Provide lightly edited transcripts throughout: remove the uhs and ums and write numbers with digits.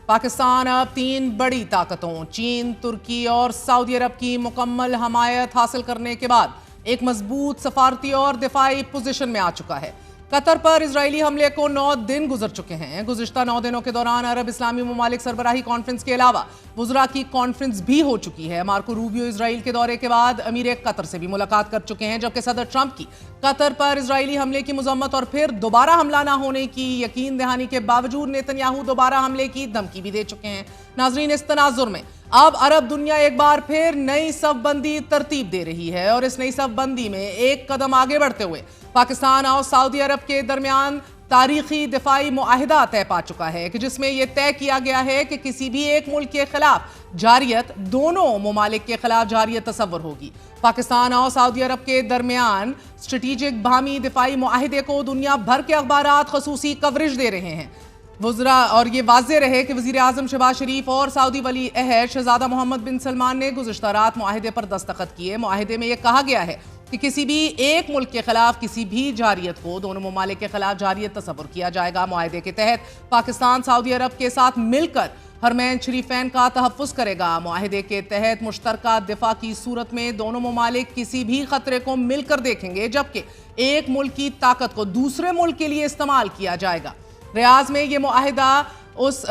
पाकिस्तान अब 3 बड़ी ताकतों चीन, तुर्की और सऊदी अरब की मुकम्मल हमायत हासिल करने के बाद एक मजबूत सफारती और दिफाई पोजीशन में आ चुका है। कतर पर इजरायली हमले को 9 दिन गुजर चुके हैं। गुज़िश्ता 9 दिनों के दौरान अरब इस्लामी ममालिक सरबराही कॉन्फ्रेंस के अलावा वुज़रा की कॉन्फ्रेंस भी हो चुकी है। मार्को रूबियो इजराइल के दौरे के बाद अमीर कतर से भी मुलाकात कर चुके हैं, जबकि सदर ट्रंप की कतर पर इजरायली हमले की मजम्मत और फिर दोबारा हमला न होने की यकीन दहानी के बावजूद नेतन्याहू दोबारा हमले की धमकी भी दे चुके हैं। नाजरीन, इस तनाजुर में अब अरब दुनिया एक बार फिर नई सफ़बंदी तरतीब दे रही है और इस नई सफ़बंदी में एक कदम आगे बढ़ते हुए पाकिस्तान और सऊदी अरब के दरमियान तारीखी दिफाई मुआहिदा तय पा चुका है कि जिसमें यह तय किया गया है कि किसी भी एक मुल्क के खिलाफ जारियत दोनों ममालिक के खिलाफ जारियत तस्वर होगी। पाकिस्तान और सऊदी अरब के दरमियान स्ट्रेटेजिक बाहमी दिफाई मुआहिदे को दुनिया भर के अखबारात खसूसी कवरेज दे रहे हैं। वुज़रा और ये वाज़ेह रहे कि वज़ीर आज़म शहबाज शरीफ और सऊदी वली अहद शहज़ादा मोहम्मद बिन सलमान ने गुज़िश्ता रात मुआहिदे पर दस्तखत किए। मुआहिदे में यह कहा गया है कि किसी भी एक मुल्क के खिलाफ किसी भी जारियत को दोनों ममालिक के खिलाफ जारियत तस्वर किया जाएगा। मुआहिदे के तहत पाकिस्तान सऊदी अरब के साथ मिलकर हरमैन शरीफैन का तहफ़्फ़ुज़ करेगा। मुआहिदे के तहत मुश्तरका दिफा की सूरत में दोनों ममालिक किसी भी खतरे को मिलकर देखेंगे, जबकि एक मुल्क की ताकत को दूसरे मुल्क के लिए इस्तेमाल किया जाएगा। रियाज में यह मुआहिदा उस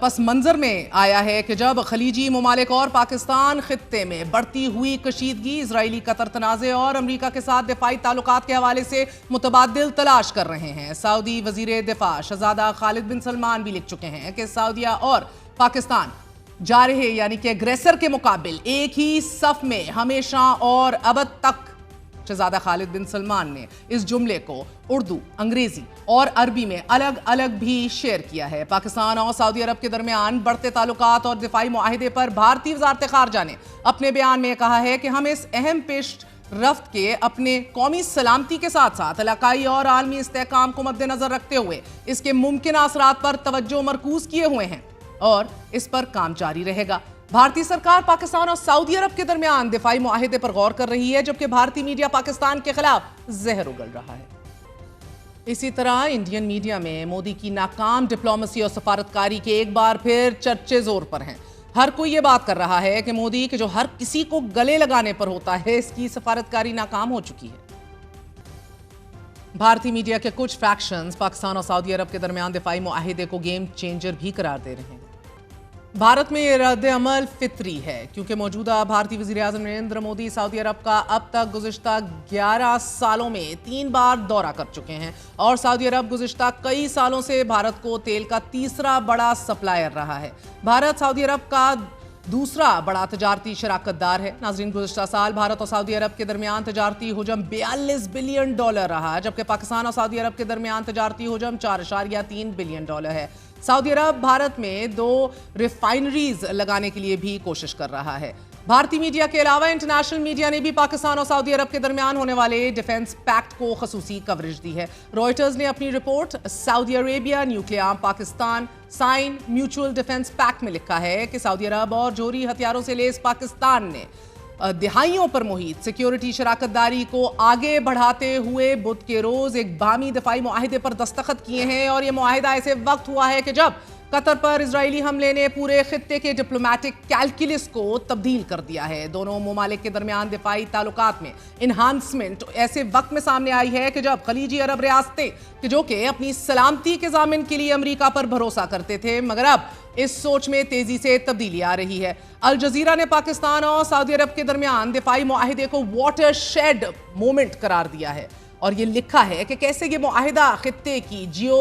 पस मंजर में आया है कि जब खलीजी ममालिक और पाकिस्तान खित्ते में बढ़ती हुई कशीदगी, इजरायली कतर तनाज़े और अमरीका के साथ दिफाई ताल्लुकात के हवाले से मुतबादिल तलाश कर रहे हैं। सऊदी वज़ीर दिफा शहज़ादा खालिद बिन सलमान भी लिख चुके हैं कि सऊदिया और पाकिस्तान जा रहे यानी कि एग्रेसर के मुकाबिल एक ही सफ में हमेशा और अबद तक। शहज़ादा खालिद बिन सलमान ने इस जुमले को उर्दू, अंग्रेजी और अरबी में अलग अलग भी शेयर किया है। पाकिस्तान और सऊदी अरब के दरमियान बढ़ते ताल्लुकात और दिफाई मुआहिदे पर भारतीय वज़ारत ख़ारजा ने अपने बयान में कहा है कि हम इस अहम पेश रफ्त के अपने कौमी सलामती के साथ साथ इलाकाई और आलमी इस्तेहकाम को मद्देनजर रखते हुए इसके मुमकिन असरात पर तवज्जो मरकूज किए हुए हैं और इस पर काम जारी रहेगा। भारतीय सरकार पाकिस्तान और सऊदी अरब के दरमियान दिफाई मुआहिदे पर गौर कर रही है, जबकि भारतीय मीडिया पाकिस्तान के खिलाफ जहर उगल रहा है। इसी तरह इंडियन मीडिया में मोदी की नाकाम डिप्लोमेसी और सफारतकारी के एक बार फिर चर्चे जोर पर हैं। हर कोई ये बात कर रहा है कि मोदी के जो हर किसी को गले लगाने पर होता है, इसकी सफारतकारी नाकाम हो चुकी है। भारतीय मीडिया के कुछ फ्रैक्शंस पाकिस्तान और सऊदी अरब के दरमियान दिफाई मुआहिदे को गेम चेंजर भी करार दे रहे हैं। भारत में ये रद्द अमल फितरी है क्योंकि मौजूदा भारतीय वज़ीर आज़म नरेंद्र मोदी सऊदी अरब का अब तक गुज़िश्ता 11 सालों में 3 बार दौरा कर चुके हैं और सऊदी अरब गुज़िश्ता कई सालों से भारत को तेल का तीसरा बड़ा सप्लायर रहा है। भारत सऊदी अरब का दूसरा बड़ा तजारती शराकतदार है। नाज़रीन, गुज़िश्ता साल भारत और सऊदी अरब के दरमियान तजारती हुजम $42 बिलियन रहा, जबकि पाकिस्तान और सऊदी अरब के दरमियान तजारती हुजम $4.3 बिलियन है। सऊदी अरब भारत में 2 रिफाइनरीज लगाने के लिए भी कोशिश कर रहा है। भारतीय मीडिया के अलावा इंटरनेशनल मीडिया ने भी पाकिस्तान और सऊदी अरब के दरमियान होने वाले डिफेंस पैक्ट को खसूसी कवरेज दी है। रॉयटर्स ने अपनी report Saudi Arabia nuclear Pakistan sign mutual defence pact में लिखा है कि सऊदी अरब और जोहरी हथियारों से लैस पाकिस्तान ने दिहाइयों पर मुहित सिक्योरिटी शराकतदारी को आगे बढ़ाते हुए बुध के रोज एक बाहमी दिफाई मुआहिदे पर दस्तखत किए हैं और यह मुआहिदा ऐसे वक्त हुआ है कि जब कतर पर इजरायली हमले ने पूरे खित्ते के डिप्लोमेटिक कैलकुलस को तब्दील कर दिया है। दोनों ममालिक के दरमियान दिफाई ताल्लुकात में इन्हांसमेंट ऐसे वक्त में सामने आई है कि जब खलीजी अरब रियासतें जो कि अपनी सलामती के ज़ामिन के लिए अमरीका पर भरोसा करते थे, मगर अब इस सोच में तेजी से तब्दीली आ रही है। अल जजीरा ने पाकिस्तान और सऊदी अरब के दरमियान दिफाई मुआहिदे को वाटरशेड मोमेंट करार दिया है और ये लिखा है कि कैसे ये मुआहिदा खित्ते की जियो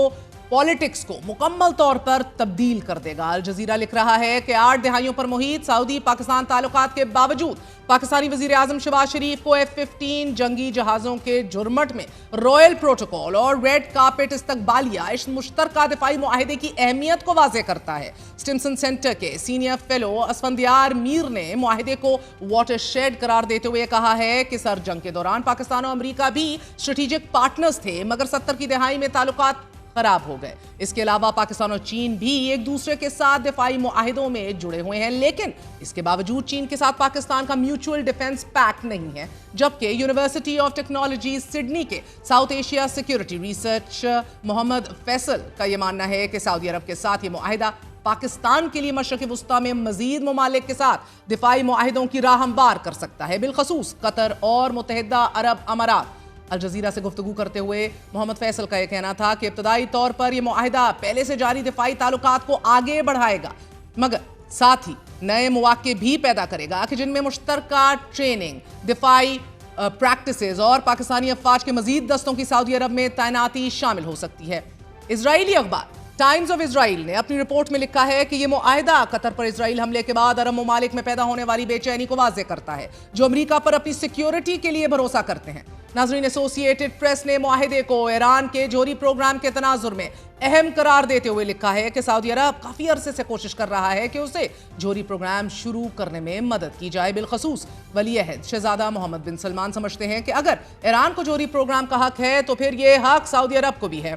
पॉलिटिक्स को मुकम्मल तौर पर तब्दील कर देगा। अल जजीरा लिख रहा है कि 8 दिहाइयों पर मुहित सऊदी पाकिस्तान ताल्लुकात के बावजूद पाकिस्तानी वज़ीर आज़म शहबाज शरीफ को F-15 जंगी जहाज़ों के जुर्मट में रॉयल प्रोटोकॉल और रेड कार्पेट इस्तकबालिया इस मुश्तरका दिफाई मुआहिदे की अहमियत को वाज़ेह करता है। स्टिम्सन सेंटर के सीनियर फेलो असफंदियार मीर ने मुआहिदे को वाटरशेड करार देते हुए कहा है कि सर जंग के दौरान पाकिस्तान और अमरीका भी स्ट्रेटेजिक पार्टनर्स थे, मगर 70 की दहाई में ताल्लुकात खराब हो गए। इसके अलावा पाकिस्तान और चीन भी एक दूसरे के साथ दिफाई मुआहिदों में जुड़े हुए हैं, लेकिन इसके बावजूद चीन के साथ पाकिस्तान का म्यूचुअल डिफेंस पैक्ट नहीं है। जबकि यूनिवर्सिटी ऑफ टेक्नोलॉजी सिडनी के South Asia security research Mohammad Faisal का यह मानना है कि सऊदी अरब के साथ ये मुआहिदा پاکستان کے لیے مشرق وسطی میں مزید ممالک کے ساتھ دفاعی معاہدوں کی راہ ہموار کر سکتا ہے، بالخصوص قطر اور متحدہ عرب امارات۔ الجزیرہ سے گفتگو کرتے ہوئے محمد فیصل کا یہ کہنا تھا کہ ابتدائی طور پر یہ معاہدہ پہلے سے جاری دفاعی تعلقات کو آگے بڑھائے گا، مگر ساتھ ہی نئے مواقع بھی پیدا کرے گا کہ جن میں مشترکہ ٹریننگ، دفاعی پریکٹسز اور پاکستانی افواج کے مزید دستوں کی سعودی عرب میں تعیناتی شامل ہو سکتی ہے۔ اسرائیلی اخبار ٹائمز آف اسرائیل نے اپنی رپورٹ میں لکھا ہے کہ یہ معاہدہ قطر پر اسرائیل حملے کے بعد عرب ممالک میں پیدا ہونے والی بے چینی کو واضح کرتا ہے، جو امریکہ پر اپنی سیکیورٹی کے لیے بھروسہ کرتے ہیں۔ ناظرین، ایسوسی ایٹڈ پریس نے معاہدے کو ایران کے جوہری پروگرام کے تناظر میں اہم قرار دیتے ہوئے لکھا ہے کہ سعودی عرب کافی عرصے سے کوشش کر رہا ہے کہ اسے جوہری پروگرام شروع کرنے میں مدد کی جائے۔ بالخصوص ولی عہد شہزادہ محمد بن سلمان سمجھتے ہیں کہ اگر ایران کو جوہری پروگرام کا حق ہے تو پھر یہ حق سعودی عرب کو بھی ہے۔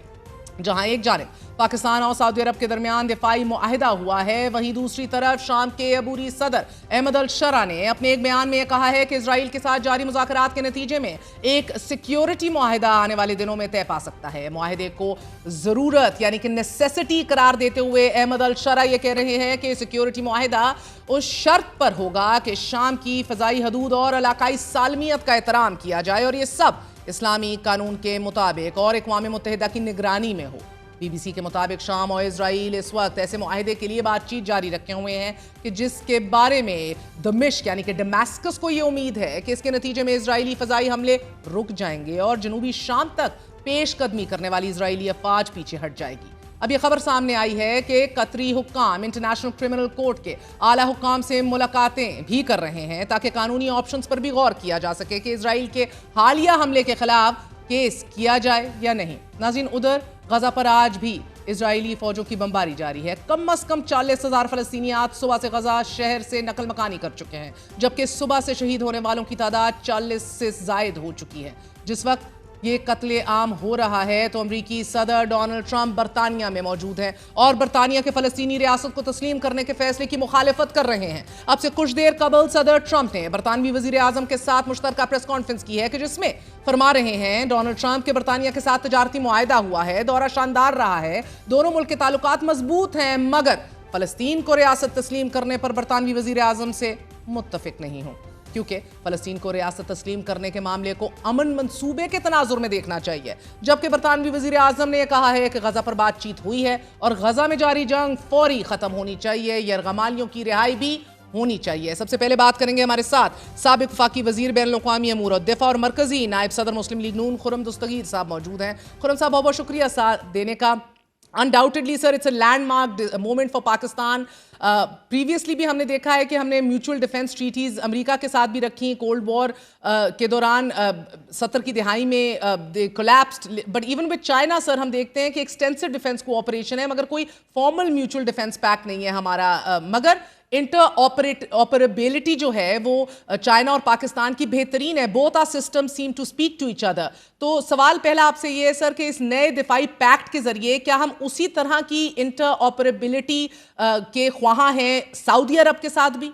جہاں ایک جانب پاکستان اور سعودی عرب کے درمیان دفاعی معاہدہ ہوا ہے، وہیں دوسری طرف شام کے عبوری صدر احمد الشرع نے اپنے ایک بیان میں یہ کہا ہے کہ اسرائیل کے ساتھ جاری مذاکرات کے نتیجے میں ایک سیکیورٹی معاہدہ آنے والے دنوں میں طے پا سکتا ہے۔ معاہدے کو ضرورت یعنی کہ نیسیسٹی قرار دیتے ہوئے احمد الشرع یہ کہہ رہے ہیں کہ سیکیورٹی معاہدہ اس شرط پر ہوگا کہ شام کی فضائی حدود اور علاقائی سالمیت کا احترام کیا جائے اور یہ سب اسلامی قانون کے مطابق اور اقوام متحدہ کی نگرانی میں ہو۔ بی بی سی کے مطابق شام اور اسرائیل اس وقت ایسے معاہدے کے لیے بات چیت جاری رکھے ہوئے ہیں کہ جس کے بارے میں دمشق یعنی کہ ڈیماسکس کو یہ امید ہے کہ اس کے نتیجے میں اسرائیلی فضائی حملے رک جائیں گے اور جنوبی شام تک پیش قدمی کرنے والی اسرائیلی افواج پیچھے ہٹ جائے گی۔ اب یہ خبر سامنے آئی ہے کہ قطری حکام انٹرنیشنل کرمنل کورٹ کے اعلیٰ حکام سے ملاقاتیں بھی کر رہے ہیں تاکہ قانونی آپشنز پر بھی غور کیا جا سکے کہ اسرائیل کے حالیہ حملے کے خلاف کیس کیا جائے یا نہیں۔ ناظرین، ادھر غزہ پر آج بھی اسرائیلی فوجوں کی بمباری جاری ہے۔ کم از کم 40,000 فلسطینیات صبح سے غزہ شہر سے نقل مکانی کر چکے ہیں، جبکہ صبح سے شہید ہونے والوں کی تعداد 40 سے زائد ہو چکی ہے۔ جس وقت یہ قتل عام ہو رہا ہے تو امریکی صدر ڈونلڈ ٹرمپ برطانیہ میں موجود ہیں اور برطانیہ کے فلسطینی ریاست کو تسلیم کرنے کے فیصلے کی مخالفت کر رہے ہیں۔ اب سے کچھ دیر قبل صدر ٹرمپ نے برطانوی وزیر اعظم کے ساتھ مشترکہ پریس کانفرنس کی ہے کہ جس میں فرما رہے ہیں ڈونلڈ ٹرمپ کے برطانیہ کے ساتھ تجارتی معاہدہ ہوا ہے، دورہ شاندار رہا ہے، دونوں ملک کے تعلقات مضبوط ہیں، مگر فلسطین کو ریاست تسلیم کرنے پر برطانوی وزیر اعظم سے متفق نہیں ہوں، کیونکہ فلسطین کو ریاست تسلیم کرنے کے معاملے کو امن منصوبے کے تناظر میں دیکھنا چاہیے، جبکہ برطانوی وزیر اعظم نے یہ کہا ہے کہ غزہ پر بات چیت ہوئی ہے اور غزہ میں جاری جنگ فوری ختم ہونی چاہیے، یرغمالیوں کی رہائی بھی ہونی چاہیے۔ سب سے پہلے بات کریں گے ہمارے ساتھ سابق وفاقی وزیر بین الاقوامی امور اور دفاع اور مرکزی نائب صدر مسلم لیگ نون خرم دستگیر صاحب موجود ہیں۔ خرم صاحب، بہت بہت شکریہ ساتھ دینے کا۔ Undoubtedly sir, it's a landmark moment for Pakistan. Previously بھی ہم نے دیکھا ہے کہ ہم نے میوچول ڈیفنس ٹریٹیز امریکہ کے ساتھ بھی رکھی، کولڈ وار کے دوران 70 کی دہائی میں they collapsed, but even with China sir ہم دیکھتے ہیں کہ ایکسٹینسو ڈیفنس کوآپریشن ہے مگر کوئی فارمل میوچول ڈیفنس پیکٹ نہیں ہے ہمارا، مگر انٹر آپریبلٹی جو ہے وہ چائنا اور پاکستان کی بہترین ہے۔ Both are system seem to speak to each other. تو سوال پہلا آپ سے یہ ہے سر کہ اس نئے دفاعی پیکٹ کے ذریعے کیا ہم اسی طرح کی انٹر آپریبلٹی کے خواہاں ہیں سعودی عرب کے ساتھ بھی؟